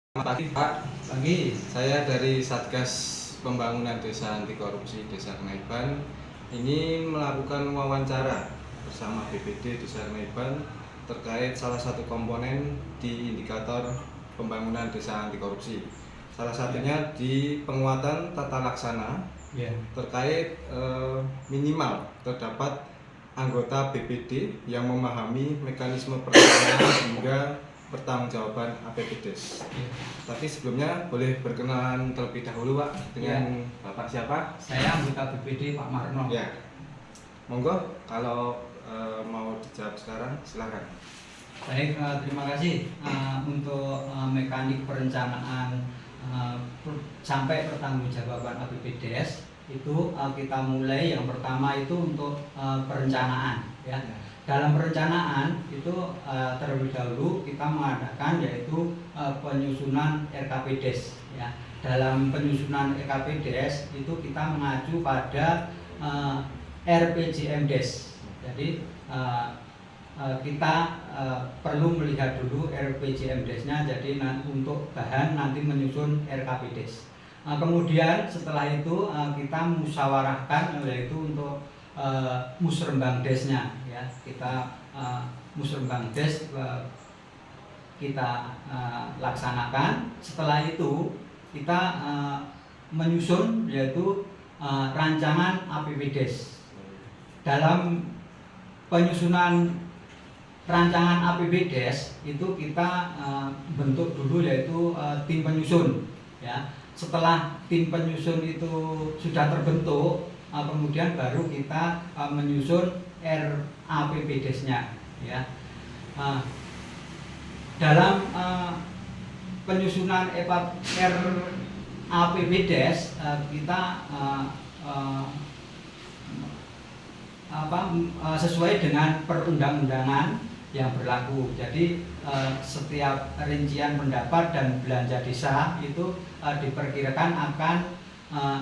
Selamat pagi Pak. Pagi. Saya dari Satgas Pembangunan Desa Anti Korupsi Desa Kenaiban ini melakukan wawancara bersama BPD Desa Kenaiban terkait salah satu komponen di indikator pembangunan desa anti korupsi. Salah satunya di penguatan tata laksana terkait minimal terdapat anggota BPD yang memahami mekanisme perencanaan hingga pertanggungjawaban APBDes. Tapi sebelumnya boleh berkenalan terlebih dahulu Pak dengan Bapak siapa? Saya anggota BPD Pak Marno. Ya, monggo kalau mau dijawab sekarang silakan. Baik, terima kasih untuk mekanik perencanaan sampai pertanggungjawaban APBDes itu kita mulai yang pertama itu untuk perencanaan ya. Dalam perencanaan itu terlebih dahulu kita mengadakan yaitu penyusunan RKPDes ya. Dalam penyusunan RKPDes itu kita mengacu pada RPJMDes. Jadi kita perlu melihat dulu RPJMDes-nya, jadi untuk bahan nanti menyusun RKPDes. Kemudian setelah itu kita musyawarahkan yaitu untuk musrembang-desnya ya. Kita musrembang-des kita laksanakan. Setelah itu kita menyusun yaitu rancangan APBDes. Dalam penyusunan rancangan APBDes itu kita bentuk dulu yaitu tim penyusun ya. Setelah tim penyusun itu sudah terbentuk, kemudian baru kita menyusun RAPBDes-nya ya. Dalam penyusunan RAPBDes kita sesuai dengan perundang-undangan yang berlaku. Jadi setiap rincian pendapat dan belanja desa itu diperkirakan akan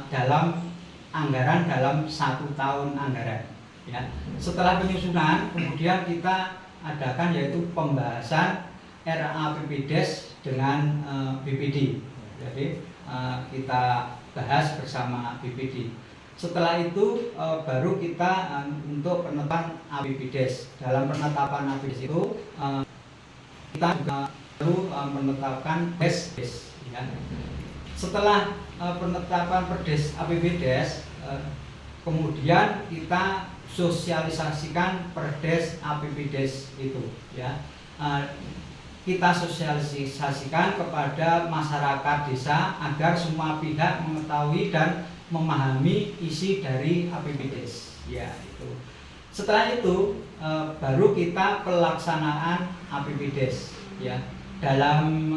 dalam anggaran dalam 1 tahun anggaran ya. Setelah penyusunan kemudian kita adakan yaitu pembahasan RAPBDes dengan BPD. Jadi kita bahas bersama BPD. Setelah itu baru kita untuk penetapan APBDes. Dalam penetapan APBDes itu kita juga perlu menetapkan des ya. Setelah penetapan perdes APBDes, kemudian kita sosialisasikan perdes APBDes itu ya. Kita sosialisasikan kepada masyarakat desa agar semua pihak mengetahui dan memahami isi dari APBDes ya itu. Setelah itu baru kita pelaksanaan APBDes ya. Dalam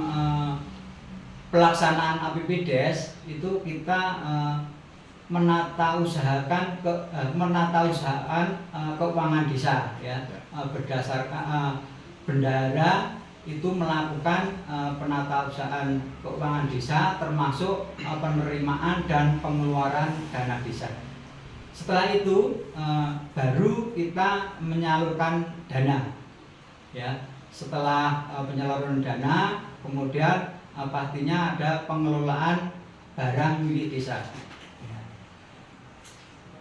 pelaksanaan APBDes itu kita menata usahaan keuangan desa ya. Berdasarkan bendahara itu melakukan penatausahaan keuangan desa termasuk penerimaan dan pengeluaran dana desa. Setelah itu baru kita menyalurkan dana ya. Setelah penyaluran dana kemudian pastinya ada pengelolaan barang milik desa.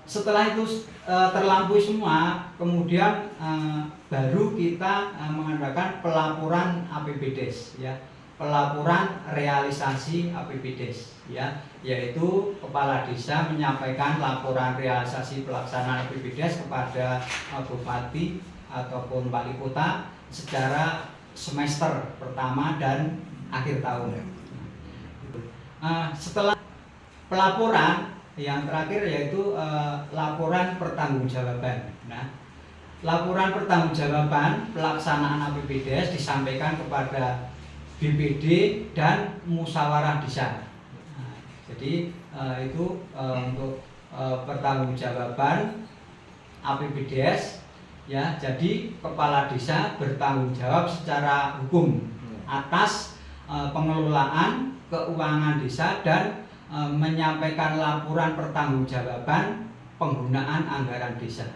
Setelah itu terlampaui semua, kemudian baru kita mengadakan pelaporan APBDes ya, pelaporan realisasi APBDes ya, yaitu kepala desa menyampaikan laporan realisasi pelaksanaan APBDes kepada bupati ataupun wali kota secara semester pertama dan akhir tahun. Setelah pelaporan yang terakhir yaitu laporan pertanggungjawaban. Nah, laporan pertanggungjawaban pelaksanaan APBDes disampaikan kepada BPD dan musyawarah desa. Nah, jadi itu untuk pertanggungjawaban APBDes ya. Jadi kepala desa bertanggung jawab secara hukum atas pengelolaan keuangan desa dan menyampaikan laporan pertanggungjawaban penggunaan anggaran desa.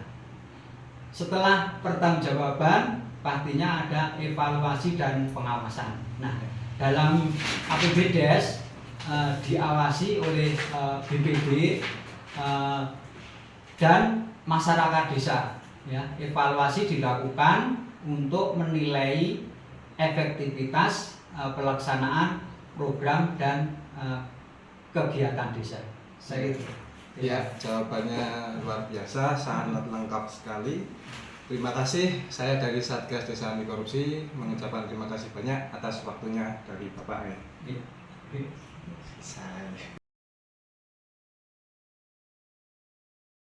Setelah pertanggungjawaban pastinya ada evaluasi dan pengawasan. Nah, dalam APBDes diawasi oleh BPD dan masyarakat desa. Ya, evaluasi dilakukan untuk menilai efektivitas pelaksanaan program dan kegiatan desa. Saya itu. Ya, jawabannya luar biasa, sangat lengkap sekali. Terima kasih, saya dari Satgas Desa Anti Korupsi mengucapkan terima kasih banyak atas waktunya dari Bapak. Ya.